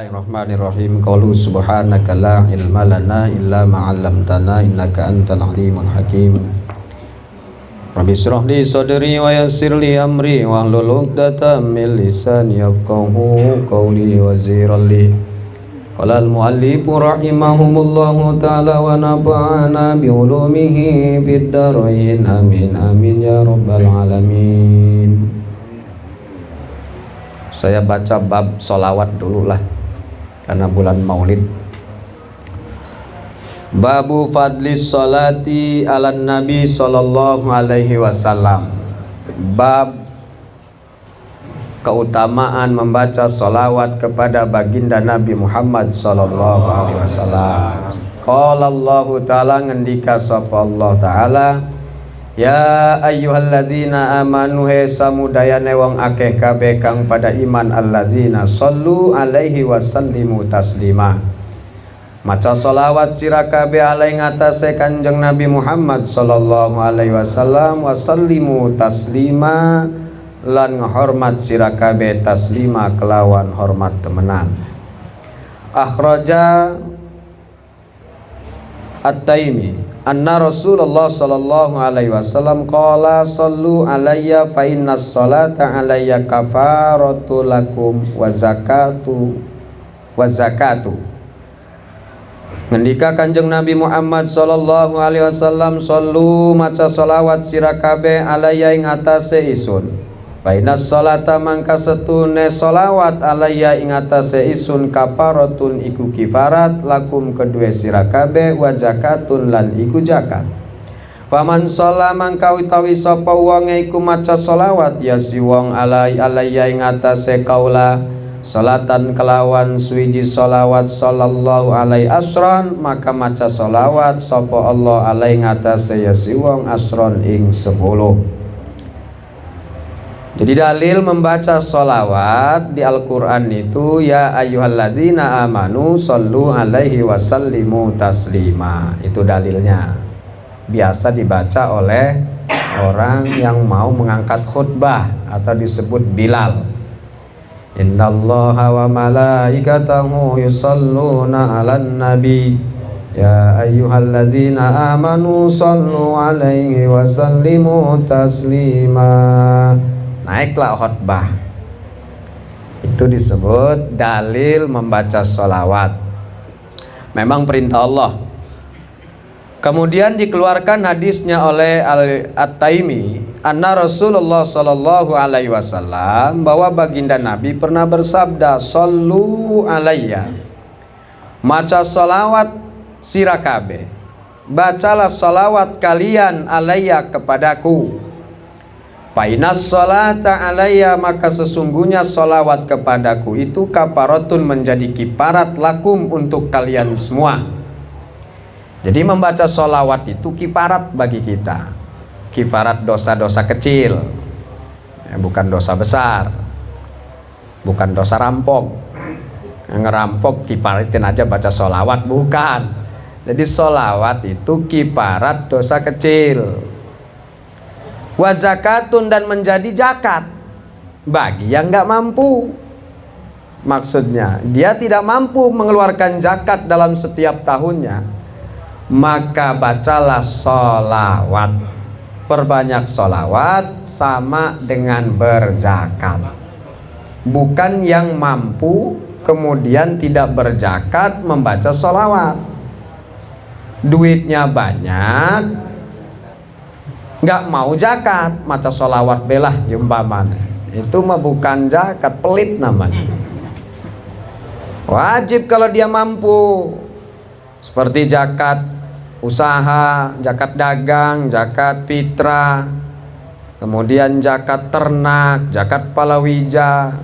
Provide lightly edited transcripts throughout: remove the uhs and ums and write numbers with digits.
Bismillahirrahmanirrahim. Qalu subhanaka la ilma lana illa ma 'allamtana innaka antal alimul hakim. Rabbi shrah li sadri wa yassir li amri wahlul 'uqdatam min lisani yafqahu qawli wazzir li. Qala al-muallif rahimahumullahu ta'ala wa nafa'ana bi ulumihi fid dharain amin amin ya rabbal alamin. Saya baca bab solawat dulu lah karena bulan maulid. Babu fadlis solati ala nabi sallallahu alaihi wasallam. Bab keutamaan membaca solawat kepada baginda Nabi Muhammad sallallahu alaihi wasallam. Qala Allah ta'ala, ngendika sapa Allah ta'ala, ya ayyuhalladzina amanu he samudayane wong akeh kabeh kang pada iman alladzina sallu alaihi wasallimu taslima. Maca solawat sira kabeh alai ngatasé Kanjeng Nabi Muhammad sallallahu alaihi wasallam, wasallimu taslima lan ngehormat sira kabeh taslima kelawan hormat temenan. Akhraja At-Taimi anna Rasulullah sallallahu alaihi wasallam qala sallu alayya fa innas salata alayya kafaratu lakum wa zakatu. Ngendika Kanjeng Nabi Muhammad sallallahu alaihi wasallam, sallu maca salawat sira kabeh alayya ing atase isun. Fa innas salata mangka setune salawat alayya ing atase isun kafaratun iku kifarat lakum kedue sira kabeh wa zakatun lan iku zakat. Faman shalla mangka utawi sapa wonge iku maca selawat ya si wong alayya ing atase kaula salatan kelawan suwiji selawat sallallahu alaihi asron, maka maca selawat sapa Allah alaihi ing atase ya si wong asron ing 10. Jadi dalil membaca sholawat di Al-Quran itu ya ayyuhalladzina amanu sallu alaihi wasallimu taslima. Itu dalilnya. Biasa dibaca oleh orang yang mau mengangkat khutbah atau disebut Bilal. Innallaha wa malaikatahu yusalluna 'alan nabi ya ayyuhalladzina amanu sallu alaihi wasallimu taslima. Naiklah khutbah. Itu disebut dalil membaca sholawat. Memang perintah Allah. Kemudian dikeluarkan hadisnya oleh At-Taimi anna Rasulullah sallallahu alaihi wasallam, bahwa baginda Nabi pernah bersabda, sallu alayya, maca sholawat sira kabeh, bacalah sholawat kalian alayya kepadaku. Fainas sholata alayya, maka sesungguhnya sholawat kepadaku itu kafaratun menjadi kiparat lakum untuk kalian semua. Jadi membaca sholawat itu kiparat bagi kita. Kiparat dosa-dosa kecil, bukan dosa besar, bukan dosa rampok. Ngerampok kiparatin aja baca sholawat, bukan. Jadi sholawat itu kiparat dosa kecil. Wa zakatun, dan menjadi zakat bagi yang nggak mampu. Maksudnya dia tidak mampu mengeluarkan zakat dalam setiap tahunnya, maka bacalah sholawat. Perbanyak sholawat sama dengan berzakat. Bukan yang mampu kemudian tidak berzakat membaca sholawat. Duitnya banyak, nggak mau zakat, maca sholawat belah yumpaman, itu mah bukan zakat, pelit namanya. Wajib kalau dia mampu, seperti zakat usaha, zakat dagang, zakat fitrah, kemudian zakat ternak, zakat palawija,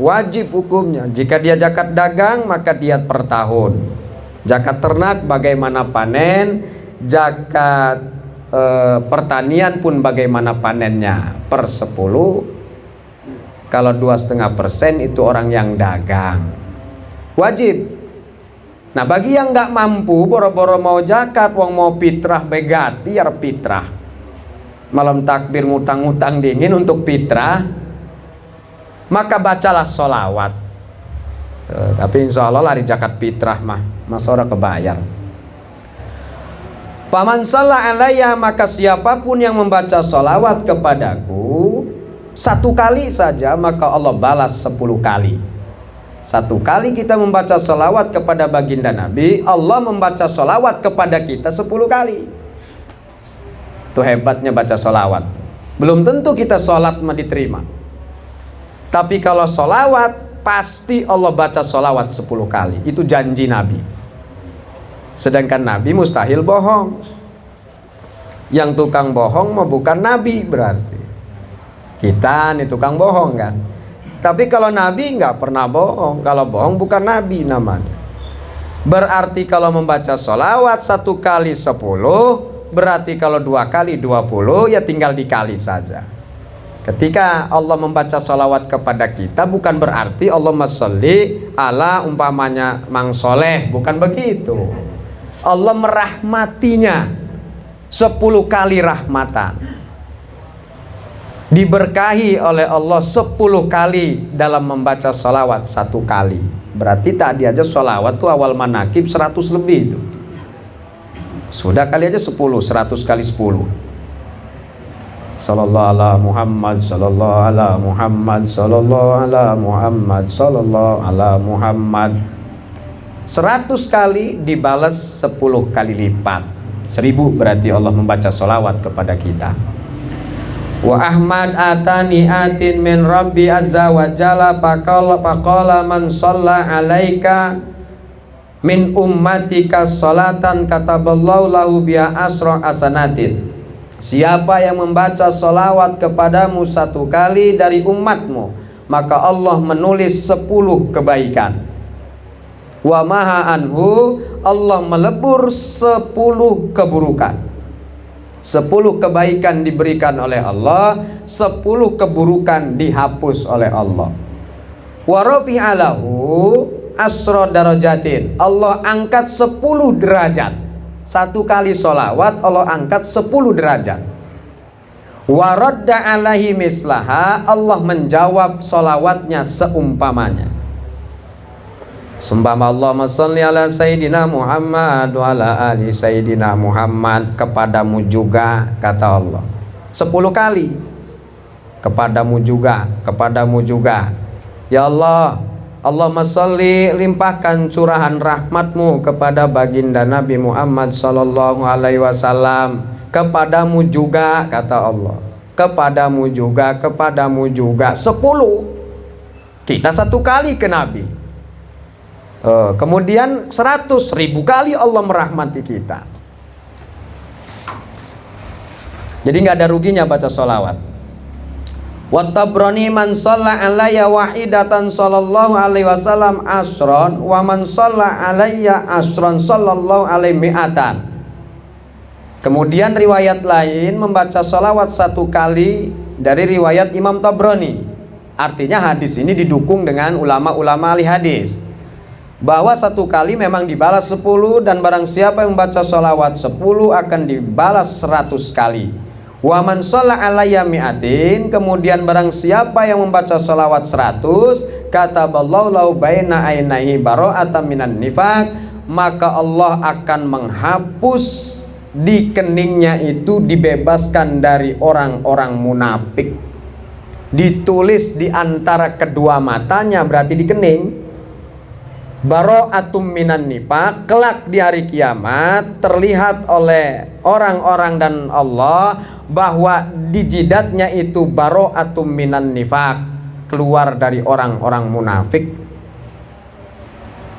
wajib hukumnya. Jika dia zakat dagang maka dia per tahun. Zakat ternak bagaimana panen, zakat pertanian pun bagaimana panennya, per 10. Kalau 2,5% itu orang yang dagang, wajib. Nah bagi yang nggak mampu, boro-boro mau zakat, wong mau fitrah begati ya fitrah, malam takbir ngutang-ngutang dingin untuk fitrah, maka bacalah sholawat. Tapi insya Allah lari zakat fitrah masa orang kebayar. Paman shalla alayya, maka siapapun yang membaca sholawat kepadaku satu kali saja, maka Allah balas 10 kali. Satu kali kita membaca sholawat kepada baginda Nabi, Allah membaca sholawat kepada kita 10 kali. Itu hebatnya baca sholawat. Belum tentu kita sholat diterima, tapi kalau sholawat pasti Allah baca sholawat 10 kali. Itu janji Nabi. Sedangkan Nabi mustahil bohong. Yang tukang bohong mah bukan Nabi berarti. Kita nih tukang bohong kan. Tapi kalau Nabi nggak pernah bohong. Kalau bohong bukan Nabi namanya. Berarti kalau membaca sholawat 1 kali 10, berarti kalau 2 kali 20, ya tinggal dikali saja. Ketika Allah membaca sholawat kepada kita, bukan berarti Allahumma sholli ala umpamanya Mang Soleh, bukan begitu. Allah merahmatinya 10 kali rahmatan, diberkahi oleh Allah 10 kali dalam membaca sholawat 1 kali. Berarti tadi aja sholawat tuh awal manakib 100 lebih itu. Sudah kali aja 10, 100 kali 10. Sallallahu ala Muhammad, sallallahu ala Muhammad, sallallahu ala Muhammad, sallallahu ala Muhammad. 100 kali dibalas 10 kali lipat. 1000 berarti Allah membaca sholawat kepada kita. Wa Ahmad atani atin min Rabbi azza wa jalla faqala man shalla alaika min ummatika sholatan kataballahu lahu biha asra asanatin. Siapa yang membaca sholawat kepadamu 1 kali dari umatmu, maka Allah menulis 10 kebaikan. Wa maha anhu, Allah melebur 10 keburukan. 10 kebaikan diberikan oleh Allah, 10 keburukan dihapus oleh Allah. Wa rafi'alahu asra darajatin, Allah angkat 10 derajat. 1 kali sholawat Allah angkat 10 derajat. Wa radda alaihi mislaha, Allah menjawab sholawatnya seumpamanya. Sumpama Allahumma sholli ala Sayyidina Muhammad wa ala ali Sayyidina Muhammad, kepadamu juga kata Allah 10 kali, kepadamu juga, kepadamu juga. Ya Allah, Allahumma sholli, limpahkan curahan rahmatmu kepada baginda Nabi Muhammad sallallahu alaihi wasallam, kepadamu juga kata Allah, kepadamu juga, kepadamu juga. 10. Kita 1 kali ke Nabi. Kemudian 100.000 kali Allah merahmati kita. Jadi nggak ada ruginya baca sholawat. Wattabrani man shalla alayya wahidatan sallallahu alaihi wasallam asron, wa man shalla alayya asron sallallahu alaihi mi'atan. Kemudian riwayat lain membaca sholawat 1 kali dari riwayat Imam Tabrani. Artinya hadis ini didukung dengan ulama-ulama ahli hadis, bahwa 1 kali memang dibalas 10, dan barang siapa yang membaca sholawat 10 akan dibalas 100 kali. Wa man shalla alayya mi'atin, kemudian barang siapa yang membaca sholawat 100, kataballahu lahu baina ainaihi bara'atan minan nifaq, maka Allah akan menghapus di keningnya itu, dibebaskan dari orang-orang munafik. Ditulis di antara kedua matanya, berarti di kening, bara'atum minan nifaq, kelak di hari kiamat terlihat oleh orang-orang dan Allah bahwa di jidatnya itu bara'atum minan nifaq, keluar dari orang-orang munafik.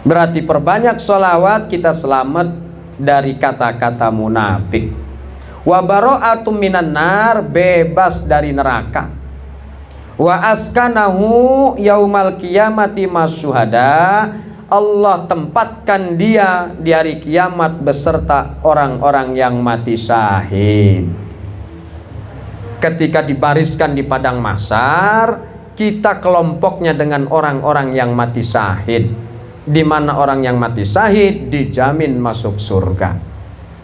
Berarti perbanyak sholawat, kita selamat dari kata-kata munafik. Wa bara'atum minan nar, bebas dari neraka. Wa askanahu yaumal qiyamati masyuhada, Allah tempatkan dia di hari kiamat beserta orang-orang yang mati syahid. Ketika dibariskan di padang mahsyar, kita kelompoknya dengan orang-orang yang mati syahid. Di mana orang yang mati syahid dijamin masuk surga,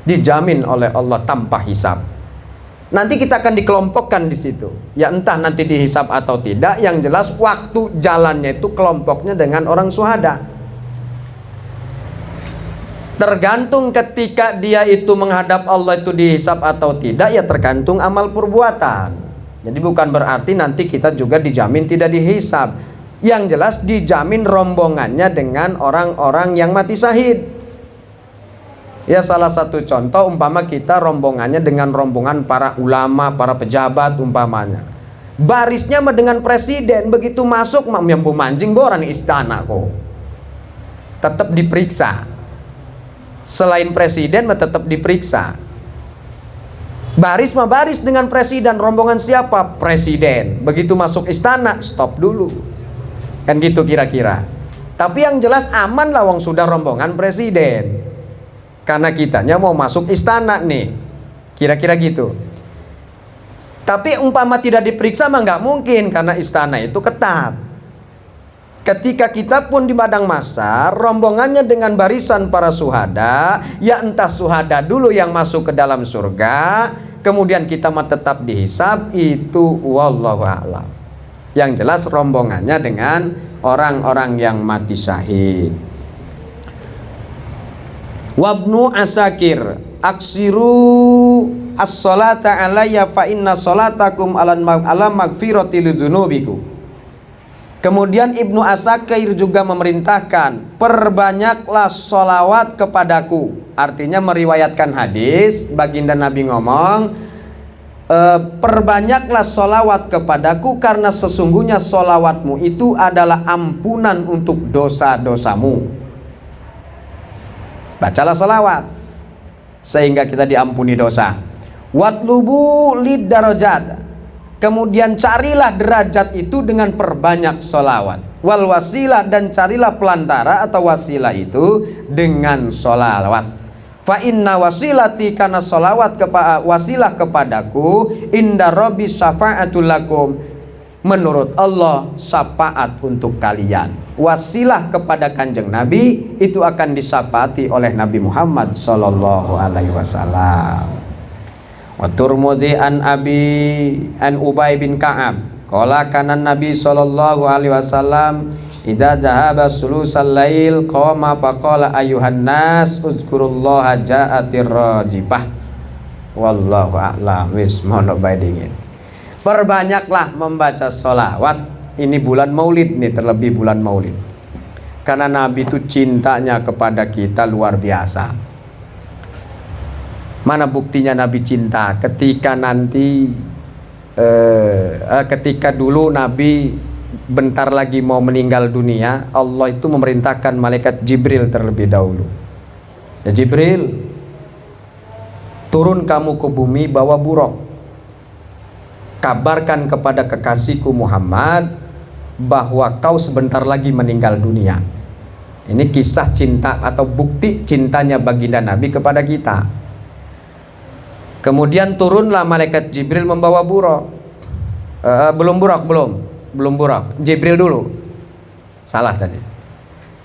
dijamin oleh Allah tanpa hisab. Nanti kita akan dikelompokkan di situ. Ya entah nanti dihisab atau tidak, yang jelas waktu jalannya itu kelompoknya dengan orang syuhada. Tergantung ketika dia itu menghadap Allah itu dihisab atau tidak, ya tergantung amal perbuatan. Jadi bukan berarti nanti kita juga dijamin tidak dihisab. Yang jelas dijamin rombongannya dengan orang-orang yang mati syahid. Ya salah satu contoh umpama kita rombongannya dengan rombongan para ulama, para pejabat umpamanya. Barisnya dengan presiden, begitu masuk mampu mancing boran istana kok. Tetap diperiksa. Selain presiden tetap diperiksa. Baris baris dengan presiden, rombongan siapa? Presiden. Begitu masuk istana, stop dulu. Kan gitu kira-kira. Tapi yang jelas aman lah wong sudah rombongan presiden. Karena kitanya mau masuk istana nih, kira-kira gitu. Tapi umpama tidak diperiksa mah nggak mungkin, karena istana itu ketat. Ketika kita pun di padang mahsyar, rombongannya dengan barisan para syuhada, ya entah syuhada dulu yang masuk ke dalam surga, kemudian kita mah tetap dihisab, itu wallahu a'lam. Yang jelas rombongannya dengan orang-orang yang mati syahid. Wabnu Asakir aksiru as-salata alayya fa inna salatakum ala magfirati lidzunubikum. Kemudian Ibnu Asakir juga memerintahkan, perbanyaklah sholawat kepadaku. Artinya meriwayatkan hadis, baginda Nabi ngomong, perbanyaklah sholawat kepadaku karena sesungguhnya sholawatmu itu adalah ampunan untuk dosa-dosamu. Bacalah sholawat sehingga kita diampuni dosa. Watlubu lid darajat, kemudian carilah derajat itu dengan perbanyak sholawat. Wal wasilah, dan carilah pelantara atau wasilah itu dengan sholawat. Fa inna wasilati, karena sholawat wasilah kepadaku, inda rabbi syafa'atul lakum, menurut Allah syafaat untuk kalian. Wasilah kepada kanjeng Nabi itu akan disafaati oleh Nabi Muhammad sallallahu alaihi wasallam. Wa Turmudzi an Ubay bin Ka'ab qala kana Nabi sallallahu alaihi wasallam idza dhahaba sulusal lail qama faqala ayuhan nas uzkurullaha ja'atir rajibah. Wallahu a'lam. Wis mono bae dingin. Perbanyaklah membaca sholawat. Ini bulan maulid nih, terlebih bulan maulid. Karena Nabi itu cintanya kepada kita luar biasa. Mana buktinya Nabi cinta? Ketika nanti ketika dulu Nabi bentar lagi mau meninggal dunia, Allah itu memerintahkan malaikat Jibril terlebih dahulu. Ya Jibril, turun kamu ke bumi bawa buruk. Kabarkan kepada kekasihku Muhammad bahwa kau sebentar lagi meninggal dunia. Ini kisah cinta atau bukti cintanya baginda Nabi kepada kita. Kemudian turunlah malaikat Jibril membawa buruk. Belum buruk. Jibril dulu. Salah tadi.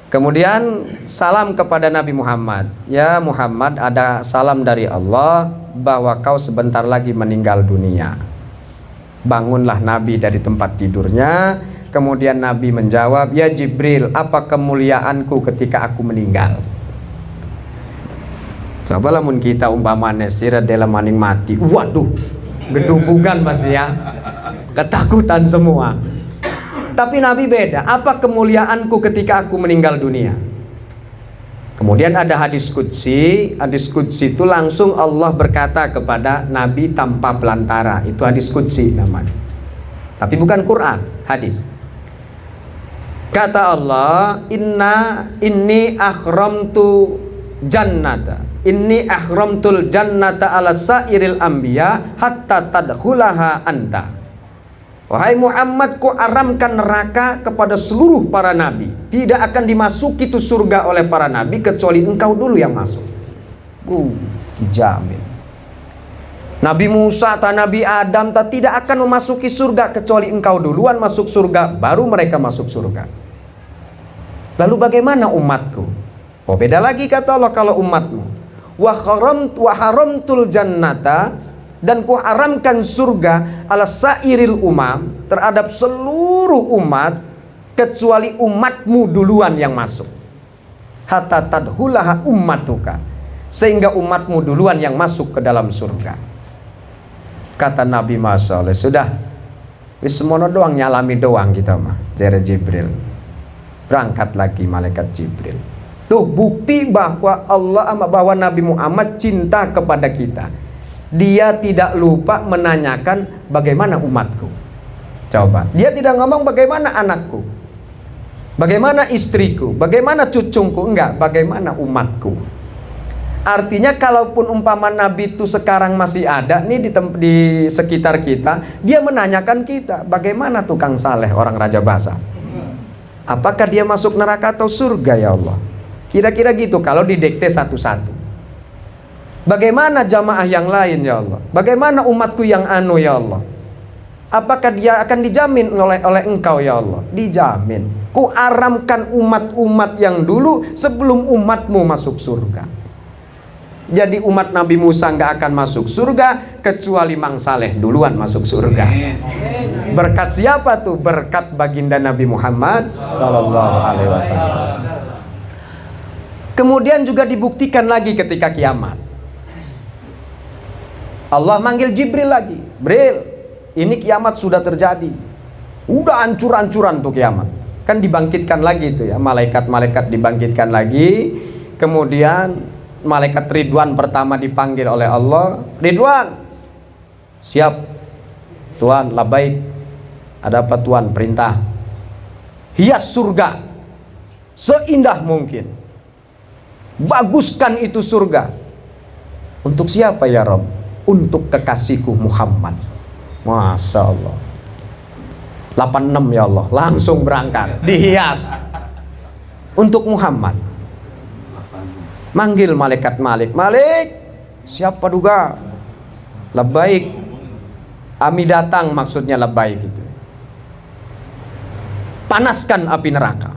Kemudian salam kepada Nabi Muhammad. Ya Muhammad, ada salam dari Allah bahwa kau sebentar lagi meninggal dunia. Bangunlah Nabi dari tempat tidurnya. Kemudian Nabi menjawab, ya Jibril, apa kemuliaanku ketika aku meninggal? Coba lamun kita umpamanya sirah dalam maning mati, waduh, gedumbugan mas ya, ketakutan semua. Tapi Nabi beda, apa kemuliaanku ketika aku meninggal dunia? Kemudian ada hadis qudsi itu langsung Allah berkata kepada Nabi tanpa pelantara. Itu hadis qudsi namanya. Tapi bukan Quran, hadis. Kata Allah, inni akhramtu jannata. Inni akhramtul jannata ala sairil anbiya hatta tadkhulaha anta. Wahai Muhammad, ku aramkan neraka kepada seluruh para nabi. Tidak akan dimasuki itu surga oleh para nabi kecuali engkau dulu yang masuk. Dijamin. Nabi Musa atau Nabi Adam tidak akan memasuki surga kecuali engkau duluan masuk surga, baru mereka masuk surga. Lalu bagaimana umatku? Oh beda lagi kata Allah kalau umatmu. Wa haramtul jannata, dan kuharamkan surga ala sairil umam, terhadap seluruh umat kecuali umatmu duluan yang masuk. Hatta tadkhulaha ummatuka, sehingga umatmu duluan yang masuk ke dalam surga. Kata Nabi Masya Allah, sudah wis semono doang, nyalami doang kita mah. Jere Jibril, berangkat lagi malaikat Jibril. Tuh bukti bahwa bahwa Nabi Muhammad cinta kepada kita. Dia tidak lupa menanyakan bagaimana umatku. Coba, dia tidak ngomong bagaimana anakku, bagaimana istriku, bagaimana cucuku, enggak, bagaimana umatku. Artinya kalaupun umpama Nabi itu sekarang masih ada nih di sekitar kita, dia menanyakan kita, bagaimana tukang saleh orang Raja Basa? Apakah dia masuk neraka atau surga ya Allah? Kira-kira gitu kalau didikte satu-satu. Bagaimana jamaah yang lain ya Allah? Bagaimana umatku yang anu ya Allah? Apakah dia akan dijamin oleh Engkau ya Allah? Dijamin. Kuaramkan umat-umat yang dulu sebelum umatmu masuk surga. Jadi umat Nabi Musa nggak akan masuk surga kecuali Mang Saleh duluan masuk surga. Berkat siapa tuh? Berkat baginda Nabi Muhammad Sallallahu Alaihi Wasallam. Kemudian juga dibuktikan lagi ketika kiamat. Allah manggil Jibril lagi, Jibril, ini kiamat sudah terjadi, udah hancur-hancuran tuh kiamat. Kan dibangkitkan lagi itu ya, malaikat-malaikat dibangkitkan lagi. Kemudian malaikat Ridwan pertama dipanggil oleh Allah, Ridwan, siap Tuhan, labaik. Ada apa Tuhan? Perintah, hias surga seindah mungkin, baguskan itu surga. Untuk siapa ya Rabb? Untuk kekasihku Muhammad. Masya Allah. 86 ya Allah, langsung berangkat, dihias untuk Muhammad. Manggil malaikat Malik, Malik, siapa duga? Labbaik. Ami datang, maksudnya labbaik itu. Panaskan api neraka,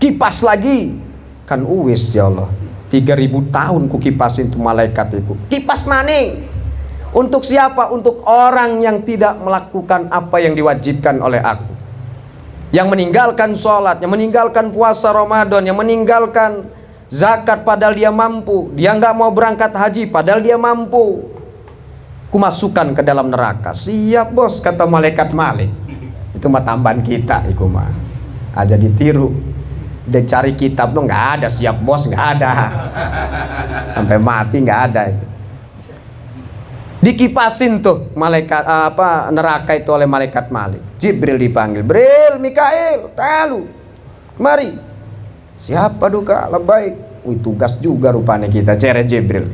kipas lagi, kan uwis ya Allah. 3000 tahun ku kipasin tuh malaikat itu. Kipas maning. Untuk siapa? Untuk orang yang tidak melakukan apa yang diwajibkan oleh aku, yang meninggalkan sholat, yang meninggalkan puasa Ramadan, yang meninggalkan zakat padahal dia mampu, dia nggak mau berangkat haji padahal dia mampu. Kumasukkan ke dalam neraka. Siap bos, kata malaikat Malik. Itu mah tambahan kita, itu mah aja ditiru. Dia cari kitab tuh nggak ada, siap bos nggak ada, sampai mati nggak ada itu. Dikipasin tuh malaikat neraka itu oleh malaikat Malik. Jibril dipanggil, Jibril, Mikail, talu, kemari. Siapa duka? Labbaik. Wih, tugas juga rupanya kita, ceret Jibril.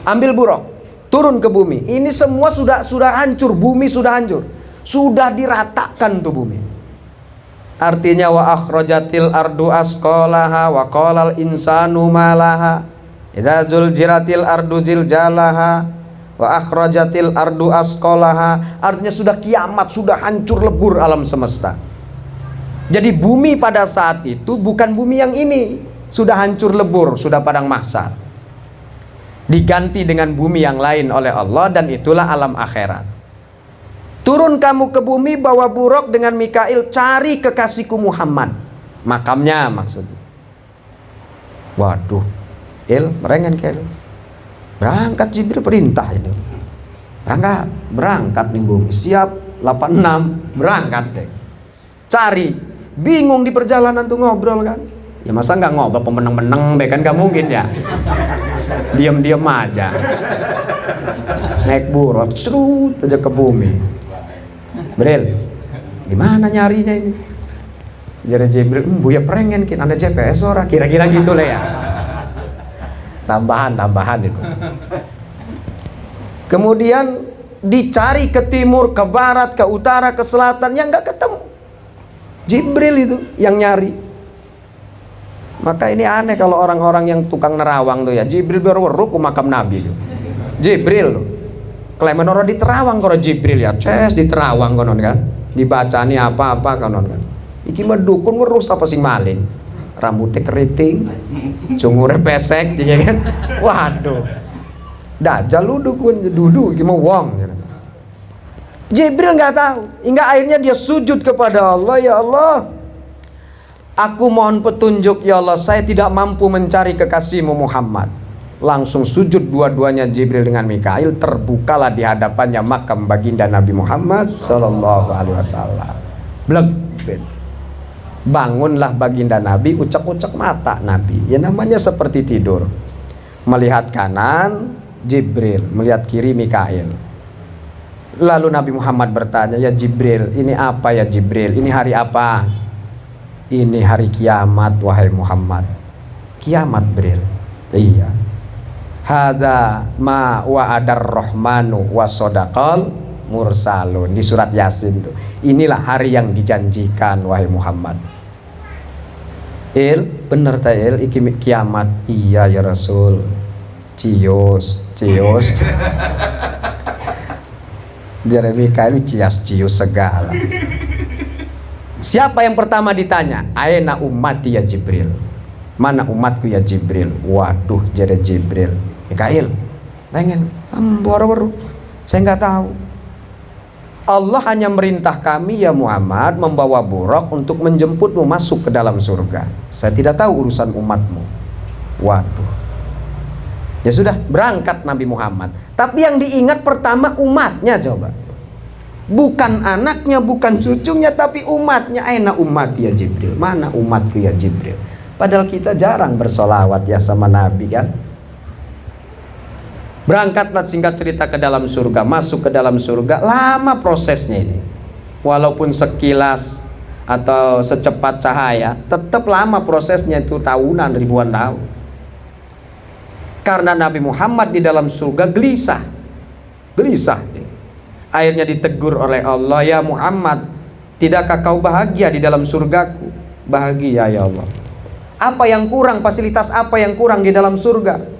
Ambil buruk, turun ke bumi. Ini semua sudah hancur, bumi sudah hancur, sudah diratakan tuh bumi. Artinya wa akhrajatil ardu asqalaha wa qalal insanu malaha idza zulziratil ardu ziljalaha wa akhrajatil ardu asqalaha. Artinya sudah kiamat, sudah hancur lebur alam semesta. Jadi bumi pada saat itu bukan bumi yang ini, sudah hancur lebur, sudah padang mahsyar, diganti dengan bumi yang lain oleh Allah, dan itulah alam akhirat. Turun kamu ke bumi, bawa buruk dengan Mikail, cari kekasihku Muhammad, makamnya maksudnya. Waduh, merengen kayak berangkat Jibril perintah itu. Berangkat nih bumi, siap 86 berangkat deh. Cari, bingung di perjalanan tuh ngobrol kan. Ya masa nggak ngobrol pemenang-menang kan nggak mungkin ya. Diam-diam aja. Naik buruk, serut aja ke bumi. Bril, gimana nyarinya ini? Jadi Jibril, buya perengen kin ada GPS ora, kira-kira gitu lah ya. Tambahan itu. Kemudian dicari ke timur, ke barat, ke utara, ke selatan, yang nggak ketemu. Jibril itu yang nyari. Maka ini aneh kalau orang-orang yang tukang nerawang tuh ya. Jibril baru ke makam Nabi tuh. Jibril tuh. Klemen orang di Terawang kalau Jibril ya. Ces di Terawang konon kan. Dibaca nih apa-apa konon kan. Iki mah dukun merus apa sing maling. Rambutnya keriting, cungurnya pesek, ya kan? Waduh, Dajjal lu duduk gimana wong. Jibril nggak tahu, hingga akhirnya dia sujud kepada Allah. Ya Allah, aku mohon petunjuk ya Allah, saya tidak mampu mencari kekasihmu Muhammad. Langsung sujud dua-duanya Jibril dengan Mikail, terbukalah di hadapannya makam baginda Nabi Muhammad Sallallahu Alaihi Wasallam. Bleg, bangunlah baginda Nabi, ucek-ucek mata Nabi. Ya namanya seperti tidur. Melihat kanan Jibril, melihat kiri Mikail. Lalu Nabi Muhammad bertanya, ya Jibril, ini apa ya Jibril? Ini hari apa? Ini hari kiamat wahai Muhammad. Kiamat Jibril. Iya. Hadza ma wa'adar rahmanu wa sadaqal mursalun. Di surat Yasin tuh. Inilah hari yang dijanjikan wahai Muhammad. Bener ta iki kiamat. Iya ya Rasul. Cius. Jeremy Mikail cius segala. Siapa yang pertama ditanya? Aina ummati ya Jibril. Mana umatku ya Jibril? Waduh, jadi Jibril. Mikail, pengen baru-baru. Saya nggak tahu. Allah hanya merintah kami ya Muhammad membawa buraq untuk menjemputmu masuk ke dalam surga. Saya tidak tahu urusan umatmu. Waduh. Ya sudah, berangkat Nabi Muhammad. Tapi yang diingat pertama umatnya, coba. Bukan anaknya, bukan cucunya, tapi umatnya. Aina ummati ya Jibril. Mana umatku ya Jibril? Padahal kita jarang bersolawat ya sama Nabi kan. Berangkatlah singkat cerita ke dalam surga. Masuk ke dalam surga. Lama prosesnya ini. Walaupun sekilas atau secepat cahaya, tetap lama prosesnya, itu tahunan, ribuan tahun. Karena Nabi Muhammad di dalam surga gelisah. Akhirnya ditegur oleh Allah, ya Muhammad, tidakkah kau bahagia di dalam surgaku? Bahagia ya Allah. Apa yang kurang, fasilitas apa yang kurang di dalam surga?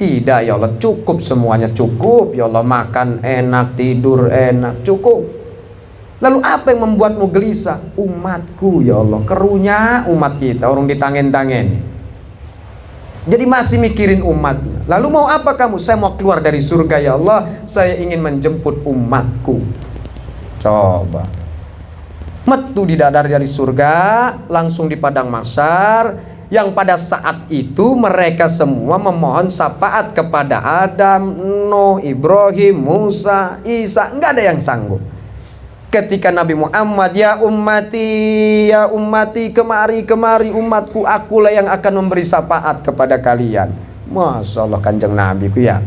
Tidak ya Allah, cukup semuanya, cukup ya Allah. Makan enak, tidur enak, cukup. Lalu apa yang membuatmu gelisah? Umatku ya Allah, kerunya umat kita, orang ditangen-tangen. Jadi masih mikirin umatnya. Lalu mau apa kamu? Saya mau keluar dari surga ya Allah. Saya ingin menjemput umatku. Coba. Metu didadari dari surga, langsung di padang mahsyar, yang pada saat itu mereka semua memohon syafaat kepada Adam, Nuh, Ibrahim, Musa, Isa. Nggak ada yang sanggup. Ketika Nabi Muhammad, ya ummati, kemari umatku, akulah yang akan memberi syafaat kepada kalian. Masya Allah, kanjeng Nabi ku ya.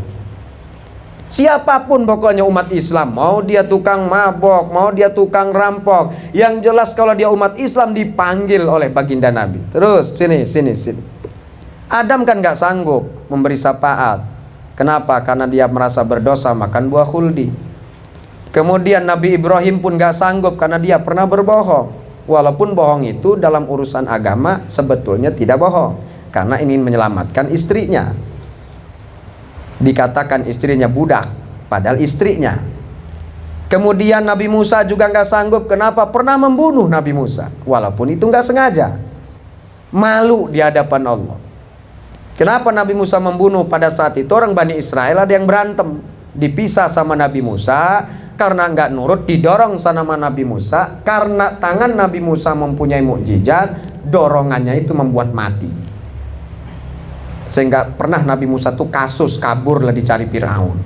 Siapapun pokoknya umat Islam, mau dia tukang mabok, mau dia tukang rampok, yang jelas kalau dia umat Islam dipanggil oleh baginda Nabi. Terus sini. Adam kan gak sanggup memberi syafaat. Kenapa? Karena dia merasa berdosa makan buah khuldi. Kemudian Nabi Ibrahim pun gak sanggup karena dia pernah berbohong. Walaupun bohong itu dalam urusan agama sebetulnya tidak bohong, karena ingin menyelamatkan istrinya. Dikatakan istrinya budak, padahal istrinya. Kemudian Nabi Musa juga gak sanggup. Kenapa? Pernah membunuh Nabi Musa, walaupun itu gak sengaja. Malu di hadapan Allah. Kenapa Nabi Musa membunuh? Pada saat itu orang Bani Israel ada yang berantem, dipisah sama Nabi Musa. Karena nggak nurut, didorong sama Nabi Musa. Karena tangan Nabi Musa mempunyai mukjizat, dorongannya itu membuat mati. Sehingga pernah Nabi Musa tuh kasus kabur lah dicari Firaun.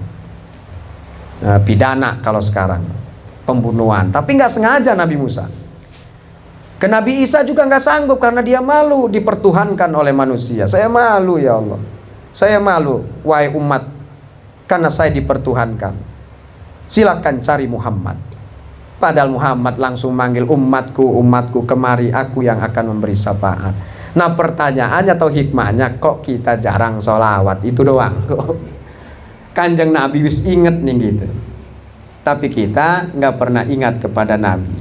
Pidana kalau sekarang, pembunuhan. Tapi nggak sengaja Nabi Musa. Ke Nabi Isa juga nggak sanggup karena dia malu dipertuhankan oleh manusia. Saya malu ya Allah. Saya malu wahai umat, karena saya dipertuhankan. Silakan cari Muhammad. Padahal Muhammad langsung manggil, umatku, kemari, aku yang akan memberi syafaat. Nah pertanyaannya atau hikmahnya, kok kita jarang sholawat? Itu doang. Kanjeng Nabi wis inget nih gitu, tapi kita nggak pernah ingat kepada Nabi.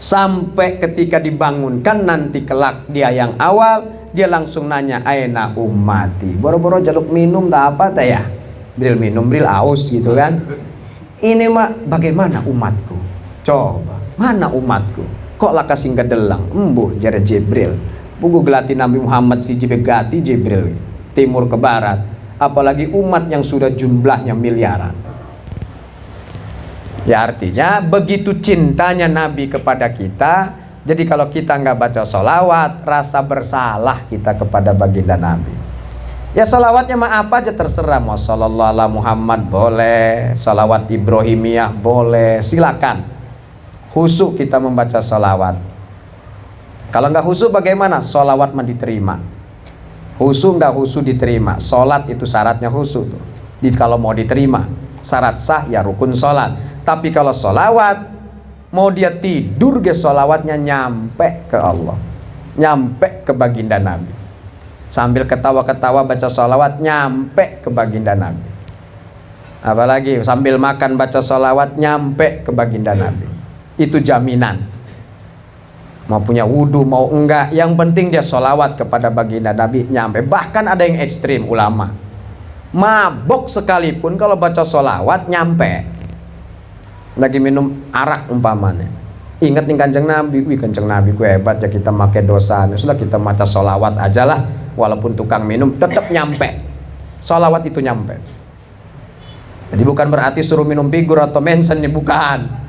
Sampai ketika dibangunkan nanti kelak dia yang awal, dia langsung nanya, aina ummati. Boro-boro jaluk minum tak apa tak ya? Bril minum, bril aus gitu kan. Ini mah bagaimana umatku? Coba, mana umatku? Kok laka singgah delang? Embuh jare Jibril. Buku gelati Nabi Muhammad si Jibril, Jibril timur ke barat. apalagi umat yang sudah jumlahnya miliaran. Ya artinya begitu cintanya Nabi kepada kita, jadi kalau kita nggak baca sholawat, rasa bersalah kita kepada baginda Nabi. Ya sholawatnya mah apa aja terserah, mau sallallahu ala Muhammad boleh, sholawat Ibrahimiyah boleh, silakan. Khusyuk kita membaca sholawat. Kalau nggak khusyuk bagaimana? Sholawat mah diterima. Khusyuk nggak khusyuk diterima. Sholat itu syaratnya khusyuk. Kalau mau diterima, syarat sah ya rukun sholat. Tapi kalau sholawat, mau dia tidur ke sholawatnya nyampe ke Allah, nyampe ke baginda Nabi. Sambil ketawa-ketawa baca sholawat nyampe ke baginda Nabi. Apalagi sambil makan baca sholawat nyampe ke baginda Nabi. Itu jaminan. Mau punya wudhu mau enggak, yang penting dia sholawat kepada baginda Nabi nyampe. Bahkan ada yang ekstrim ulama, mabok sekalipun kalau baca sholawat nyampe. Lagi minum arak umpamanya, ingat nih kanjeng Nabi, wih kanjeng Nabi gue hebat ya, kita pakai dosa, sudah kita baca sholawat aja lah, walaupun tukang minum tetap nyampe. Sholawat itu nyampe. Jadi bukan berarti suruh minum figur atau mensen nih, bukan.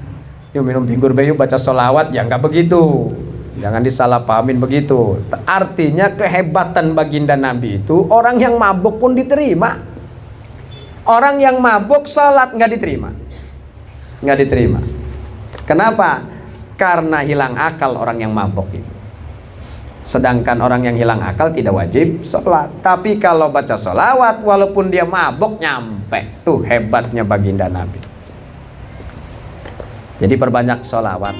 Yuk minum figur bayu baca sholawat, ya nggak begitu. Jangan disalahpahamin begitu. Artinya kehebatan baginda Nabi itu orang yang mabuk pun diterima. Orang yang mabuk sholat nggak diterima, nggak diterima. Kenapa? Karena hilang akal orang yang mabuk itu. Sedangkan orang yang hilang akal tidak wajib sholat. Tapi kalau baca sholawat walaupun dia mabuk nyampe. Tuh hebatnya baginda Nabi. Jadi perbanyak sholawat.